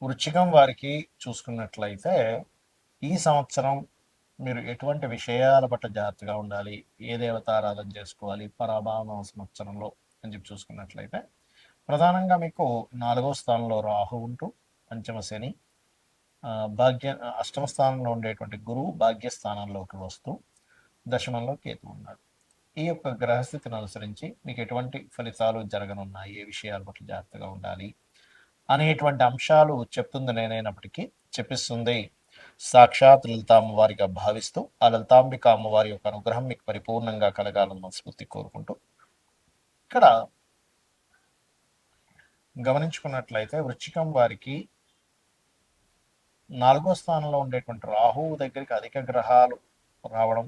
వృశ్చికం వారికి చూసుకున్నట్లయితే ఈ సంవత్సరం మీరు ఎటువంటి విషయాల పట్ల జాగ్రత్తగా ఉండాలి, ఏ దేవతారాధన చేసుకోవాలి పరాభావ సంవత్సరంలో అని చెప్పి చూసుకున్నట్లయితే ప్రధానంగా మీకు 4వ స్థానంలో రాహు ఉంటూ పంచమ శని, భాగ్య అష్టమ స్థానంలో ఉండేటువంటి గురువు భాగ్యస్థానంలోకి వస్తూ దశమంలో కేతు ఉన్నాడు. ఈ యొక్క గ్రహస్థితిని అనుసరించి మీకు ఎటువంటి ఫలితాలు జరగనున్నాయి, ఏ విషయాల పట్ల జాగ్రత్తగా ఉండాలి అనేటువంటి అంశాలు చెప్తుంది నేనైనప్పటికీ చెప్పిస్తుంది సాక్షాత్ లలిత అమ్మవారిగా భావిస్తూ ఆ లలితాంబిక అమ్మవారి యొక్క అనుగ్రహం మీకు పరిపూర్ణంగా కలగాలని మనస్ఫూర్తి కోరుకుంటూ ఇక్కడ గమనించుకున్నట్లయితే వృశ్చికం వారికి 4వ స్థానంలో ఉండేటువంటి రాహువు దగ్గరికి అధిక గ్రహాలు రావడం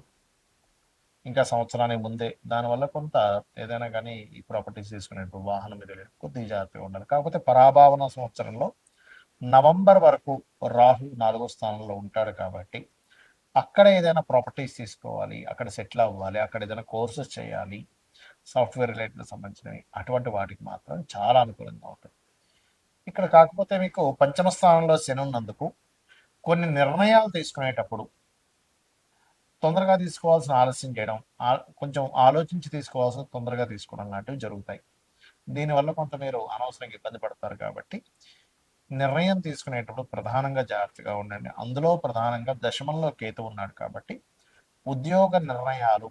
ఇంకా సంవత్సరానికి ముందే దానివల్ల కొంత ఏదైనా కానీ ఈ ప్రాపర్టీస్ తీసుకునేటువంటి వాహనం మీద కొద్దిగా జాగ్రత్తగా ఉండాలి. కాకపోతే పరాభావన సంవత్సరంలో నవంబర్ వరకు రాహు 4వ స్థానంలో ఉంటాడు కాబట్టి అక్కడ ఏదైనా ప్రాపర్టీస్ తీసుకోవాలి, అక్కడ సెటిల్ అవ్వాలి, అక్కడ ఏదైనా కోర్సెస్ చేయాలి, సాఫ్ట్వేర్ రిలేటెడ్ సంబంధించినవి అటువంటి వాటికి మాత్రం చాలా అనుకూలంగా ఉంటుంది. ఇక్కడ కాకపోతే మీకు పంచమ స్థానంలో శని ఉన్నందుకు కొన్ని నిర్ణయాలు తీసుకునేటప్పుడు తొందరగా తీసుకోవాల్సిన ఆలస్యం చేయడం, కొంచెం ఆలోచించి తీసుకోవాల్సిన తొందరగా తీసుకోవడం లాంటివి జరుగుతాయి. దీనివల్ల కొంత మీరు అనవసరంగా ఇబ్బంది పడతారు కాబట్టి నిర్ణయం తీసుకునేటప్పుడు ప్రధానంగా జాగ్రత్తగా ఉండండి. అందులో ప్రధానంగా దశమంలో కేతు ఉన్నాడు కాబట్టి ఉద్యోగ నిర్ణయాలు,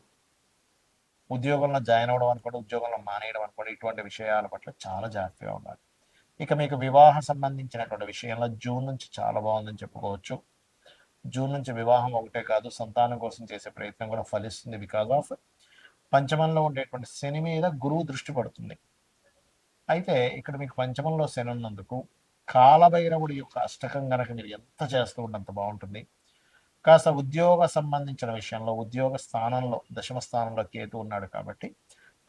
ఉద్యోగంలో జాయిన్ అవ్వడం అనుకోండి, ఉద్యోగంలో మానేయడం అనుకోండి, ఇటువంటి విషయాల పట్ల చాలా జాగ్రత్తగా ఉండాలి. ఇక మీకు వివాహ సంబంధించినటువంటి విషయంలో జూన్ నుంచి చాలా బాగుందని చెప్పుకోవచ్చు. జూన్ నుంచి వివాహం ఒకటే కాదు, సంతానం కోసం చేసే ప్రయత్నం కూడా ఫలిస్తుంది. బికాజ్ ఆఫ్ పంచమంలో ఉండేటువంటి శని మీద గురువు దృష్టి పడుతుంది. అయితే ఇక్కడ మీకు పంచమంలో శని ఉన్నందుకు కాలభైరవుడి యొక్క అష్టకం గనక మీరు ఎంత చేస్తూ ఉన్నంత బాగుంటుంది. కాస్త ఉద్యోగ సంబంధించిన విషయంలో ఉద్యోగ స్థానంలో దశమ స్థానంలో కేతు ఉన్నాడు కాబట్టి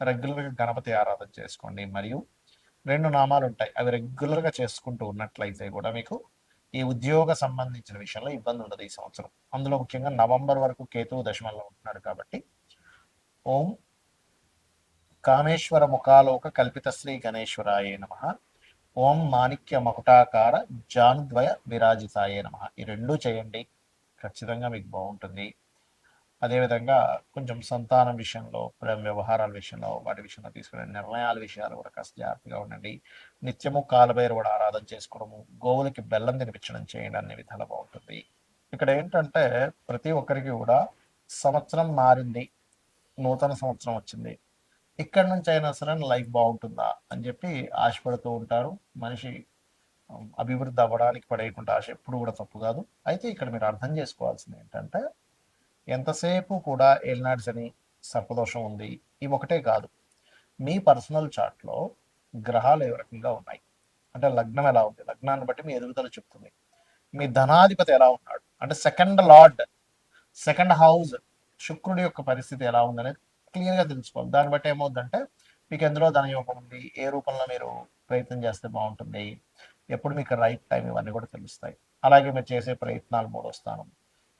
రెగ్యులర్గా గణపతి ఆరాధన చేసుకోండి. మరియు 2 నామాలు ఉంటాయి, అవి రెగ్యులర్గా చేసుకుంటూ ఉన్నట్లయితే కూడా మీకు ఈ ఉద్యోగ సంబంధించిన విషయంలో ఇబ్బంది ఉండదు ఈ సంవత్సరం. అందులో ముఖ్యంగా నవంబర్ వరకు కేతువు దశమంలో ఉంటున్నాడు కాబట్టి ఓం కామేశ్వర ముఖాలోక కల్పిత శ్రీ గణేశ్వరాయ నమ, ఓం మాణిక్య మకుటాకార జానుద్వయ విరాజితాయ నమ. ఈ రెండూ చేయండి, ఖచ్చితంగా మీకు బాగుంటుంది. అదేవిధంగా కొంచెం సంతానం విషయంలో, ప్రేమ వ్యవహారాల విషయంలో, వాటి విషయంలో తీసుకునే నిర్ణయాల విషయాలు కూడా కాస్త జాగ్రత్తగా ఉండండి. నిత్యము కాలభైరవుడు ఆరాధన చేసుకోవడము, గోవులకి బెల్లం తినిపించడం చేయండి, అన్ని విధాలు బాగుంటుంది. ఇక్కడ ఏంటంటే ప్రతి ఒక్కరికి కూడా సంవత్సరం మారింది, నూతన సంవత్సరం వచ్చింది, ఇక్కడ నుంచి అయినా సరే లైఫ్ బాగుంటుందా అని చెప్పి ఆశపడుతూ ఉంటారు. మనిషి అభివృద్ధి అవ్వడానికి పడేయకుండా ఆశ ఎప్పుడు కూడా తప్పు కాదు. అయితే ఇక్కడ మీరు అర్థం చేసుకోవాల్సింది ఏంటంటే ఎంతసేపు కూడా ఏలినాడు శని, సర్పదోషం ఉంది, ఇవి ఒకటే కాదు, మీ పర్సనల్ చార్ట్లో గ్రహాలు ఏ రకంగా ఉన్నాయి అంటే లగ్నం ఎలా ఉంది, లగ్నాన్ని బట్టి మీ ఎదుగుదల చెప్తుంది. మీ ధనాధిపతి ఎలా ఉన్నాడు అంటే సెకండ్ లార్డ్, సెకండ్ హౌస్ శుక్రుడి యొక్క పరిస్థితి ఎలా ఉందనేది క్లియర్గా తెలుసుకోవాలి. దాన్ని బట్టి ఏమవుతుందంటే మీకు ఎందులో ధనయోగం ఉంది, ఏ రూపంలో మీరు ప్రయత్నం చేస్తే బాగుంటుంది, ఎప్పుడు మీకు రైట్ టైం, ఇవన్నీ కూడా తెలుస్తాయి. అలాగే మీరు చేసే ప్రయత్నాలు 3వ స్థానం.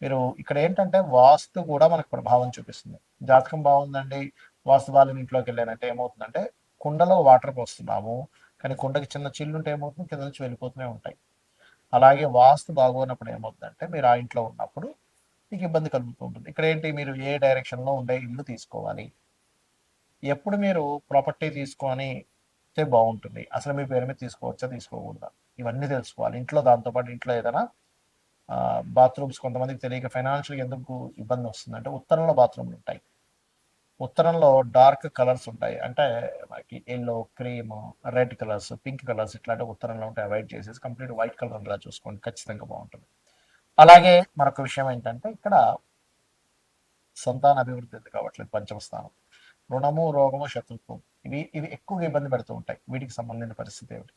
మీరు ఇక్కడ ఏంటంటే వాస్తు కూడా మనకు ప్రభావం చూపిస్తుంది. జాతకం బాగుందండి, వాస్తు వాళ్ళ ఇంట్లోకి వెళ్ళానంటే ఏమవుతుందంటే కుండలో వాటర్ పోస్తున్నాము, కానీ కుండకి చిన్న చిల్లు ఉంటే ఏమవుతుంది, కింద నుంచి వెళ్ళిపోతూనే ఉంటాయి. అలాగే వాస్తు బాగోనప్పుడు ఏమవుతుందంటే మీరు ఆ ఇంట్లో ఉన్నప్పుడు మీకు ఇబ్బంది కలుగుతూ ఉంటుంది. ఇక్కడ ఏంటి, మీరు ఏ డైరెక్షన్లో ఉండే ఇల్లు తీసుకోవాలి, ఎప్పుడు మీరు ప్రాపర్టీ తీసుకొని బాగుంటుంది, అసలు మీ పేరు మీద తీసుకోవచ్చా తీసుకోకూడదా, ఇవన్నీ తెలుసుకోవాలి. ఇంట్లో దాంతోపాటు ఇంట్లో ఏదైనా బాత్రూమ్స్ కొంతమందికి తెలియక ఫైనాన్షియల్ ఎందుకు ఇబ్బంది వస్తుందంటే ఉత్తరంలో బాత్రూమ్లు ఉంటాయి, ఉత్తరంలో డార్క్ కలర్స్ ఉంటాయి, అంటే మనకి yellow, cream, red colours, pink colours ఇట్లాంటి ఉత్తరంలో ఉంటే అవాయిడ్ చేసేసి కంప్లీట్ వైట్ కలర్ లా చూసుకోండి, ఖచ్చితంగా బాగుంటుంది. అలాగే మరొక విషయం ఏంటంటే ఇక్కడ సంతాన అభివృద్ధి ఎందుకు కావట్లేదు, పంచమ స్థానం, రుణము, రోగము, శత్రుత్వం, ఇవి ఎక్కువగా ఇబ్బంది పెడుతూ ఉంటాయి. వీటికి సంబంధించిన పరిస్థితి ఏమిటి.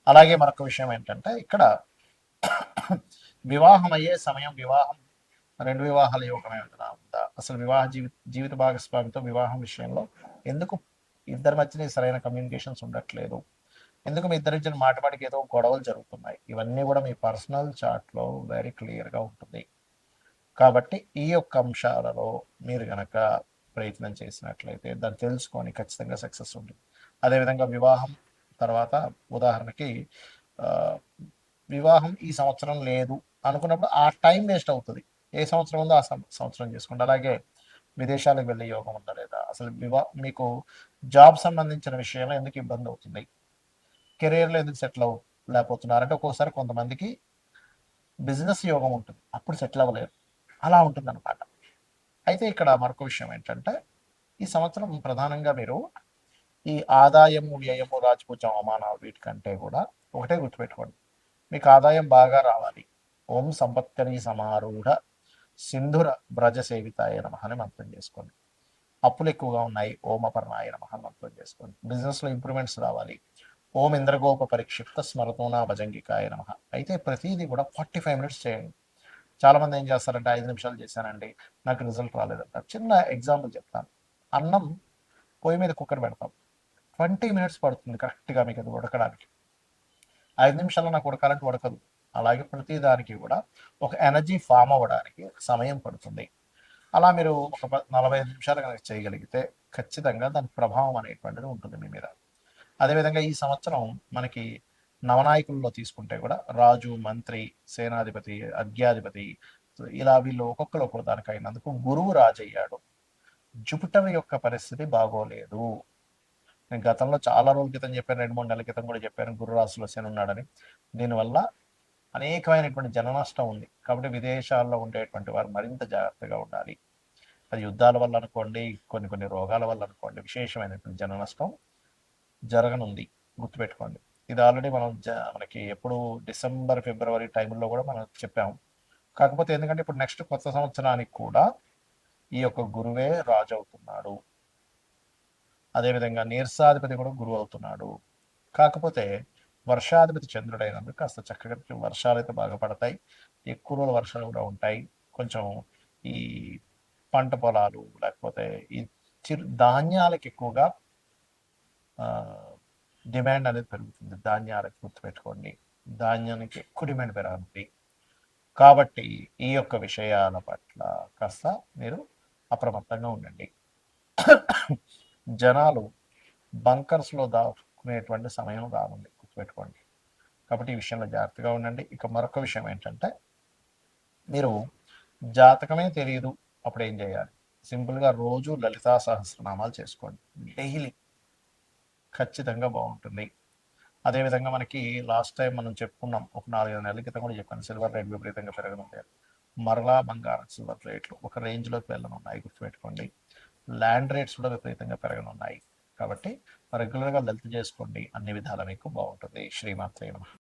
అలాగే మరొక విషయం ఏంటంటే ఇక్కడ వివాహం అయ్యే సమయం, వివాహం 2 వివాహాల యోగమే ఉందా, అసలు వివాహ జీవిత భాగస్వామితో వివాహం విషయంలో ఎందుకు ఇద్దరి మధ్యన సరైన కమ్యూనికేషన్స్ ఉండట్లేదు, ఎందుకు మీ ఇద్దరి మధ్యన మాటమాటికి ఏదో గొడవలు జరుగుతున్నాయి, ఇవన్నీ కూడా మీ పర్సనల్ చార్ట్లో వెరీ క్లియర్గా ఉంటుంది. కాబట్టి ఈ యొక్క అంశాలలో మీరు కనుక ప్రయత్నం చేసినట్లయితే దాన్ని తెలుసుకొని ఖచ్చితంగా సక్సెస్ ఉంటుంది. అదేవిధంగా వివాహం తర్వాత ఉదాహరణకి వివాహం ఈ సంవత్సరం లేదు అనుకున్నప్పుడు ఆ టైం వేస్ట్ అవుతుంది. ఏ సంవత్సరం ఉందో ఆ సంవత్సరం చేసుకోండి. అలాగే విదేశాలకు వెళ్ళే యోగం ఉందా లేదా, అసలు మీకు జాబ్ సంబంధించిన విషయంలో ఎందుకు ఇబ్బంది అవుతుంది, కెరీర్లో ఎందుకు సెటిల్ లేకపోతున్నారంటే ఒక్కోసారి కొంతమందికి బిజినెస్ యోగం ఉంటుంది, అప్పుడు సెటిల్ అవ్వలేరు, అలా ఉంటుంది అనమాట. అయితే ఇక్కడ మరొక విషయం ఏంటంటే ఈ సంవత్సరం ప్రధానంగా మీరు ఈ ఆదాయము వ్యయము రాజపూజ అవమానాలు వీటికంటే కూడా ఒకటే గుర్తుపెట్టుకోండి, మీకు ఆదాయం బాగా రావాలి. ఓం సంపత్తరి సమారూఢ సింధుర బ్రజ సేవితాయ నమ అని మంత్రం చేసుకోండి. అప్పులు ఎక్కువగా ఉన్నాయి, ఓం అపర్ణాయ నమ అని మంత్రం చేసుకోండి. బిజినెస్లో ఇంప్రూవ్మెంట్స్ రావాలి, ఓం ఇంద్రగోప పరిక్షిప్త స్మరతోనా భజంగికాయ నమ. అయితే ప్రతిదీ కూడా 45 మినిట్స్ చేయండి. చాలామంది ఏం చేస్తారంటే 5 నిమిషాలు చేశానండి నాకు రిజల్ట్ రాలేదంటారు. చిన్న ఎగ్జాంపుల్ చెప్తాను. అన్నం పొయ్యి మీద కుక్కర్ పెడతాం, 20 మినిట్స్ పడుతుంది కరెక్ట్గా మీకు అది ఉడకడానికి. 5 నిమిషాల్లో నాకు ఉడకాలంటే ఉడకదు. అలాగే ప్రతి దానికి కూడా ఒక ఎనర్జీ ఫామ్ అవ్వడానికి సమయం పడుతుంది. అలా మీరు ఒక 45 నిమిషాలు కనుక చేయగలిగితే ఖచ్చితంగా దాని ప్రభావం అనేటువంటిది ఉంటుంది మీ మీద. అదేవిధంగా ఈ సంవత్సరం మనకి నవనాయకుల్లో తీసుకుంటే కూడా రాజు, మంత్రి, సేనాధిపతి, అర్ఘ్యాధిపతి ఇలా వీళ్ళు ఒక్కొక్కరు దానికి అయినందుకు గురువు రాజయ్యాడు. జూపిటర్ యొక్క పరిస్థితి బాగోలేదు. నేను గతంలో చాలా రోజుల క్రితం చెప్పాను, 2-3 నెలల క్రితం కూడా చెప్పాను గురు రాశిలో శని ఉన్నాడని. దీనివల్ల అనేకమైనటువంటి జన నష్టం ఉంది. కాబట్టి విదేశాల్లో ఉండేటువంటి వారు మరింత జాగ్రత్తగా ఉండాలి. అది యుద్ధాల వల్ల అనుకోండి, కొన్ని కొన్ని రోగాల వల్ల అనుకోండి, విశేషమైనటువంటి జన నష్టం జరగనుంది, గుర్తుపెట్టుకోండి. ఇది ఆల్రెడీ మనం మనకి ఎప్పుడు డిసెంబర్, ఫిబ్రవరి టైంలో కూడా మనం చెప్పాము. కాకపోతే ఎందుకంటే ఇప్పుడు నెక్స్ట్ కొత్త సంవత్సరానికి కూడా ఈ యొక్క గురువే రాజు అవుతున్నాడు. అదేవిధంగా నీర్సాధిపతి కూడా గురువు అవుతున్నాడు. కాకపోతే వర్షాధిపతి చంద్రుడైనందుకు కాస్త చక్కగా వర్షాలు అయితే బాగా పడతాయి, ఎక్కువ రోజులు వర్షాలు కూడా ఉంటాయి. కొంచెం ఈ పంట పొలాలు లేకపోతే ఈ ధాన్యాలకు ఎక్కువగా డిమాండ్ అనేది పెరుగుతుంది. ధాన్యాలకు గుర్తుపెట్టుకోండి, ధాన్యానికి ఎక్కువ డిమాండ్ పెరుగుతుంది. కాబట్టి ఈ యొక్క విషయాల పట్ల కాస్త మీరు అప్రమత్తంగా ఉండండి. జనాలు బంకర్స్లో దాక్కునేటువంటి సమయం రానుంది, గుర్తుపెట్టుకోండి. కాబట్టి ఈ విషయంలో జాగ్రత్తగా ఉండండి. ఇక మరొక విషయం ఏంటంటే మీరు జాతకమే తెలియదు అప్పుడు ఏం చేయాలి, సింపుల్గా రోజు లలితా సహస్రనామాలు చేసుకోండి డైలీ, ఖచ్చితంగా బాగుంటుంది. అదేవిధంగా మనకి లాస్ట్ టైం మనం చెప్పుకున్నాం, ఒక 4-5 నెలల క్రితం కూడా చెప్పాను, సిల్వర్ రేట్ విపరీతంగా పెరగనుంది. మరలా బంగారం సిల్వర్ రేట్లు ఒక రేంజ్లోకి వెళ్ళనున్నాయి, గుర్తుపెట్టుకోండి. ల్యాండ్ రేట్స్ కూడా విపరీతంగా పెరగనున్నాయి. కాబట్టి రెగ్యులర్గా లలిత చేసుకోండి, అన్ని విధాలా మీకు బాగుంటుంది. శ్రీమాత్రే నమః.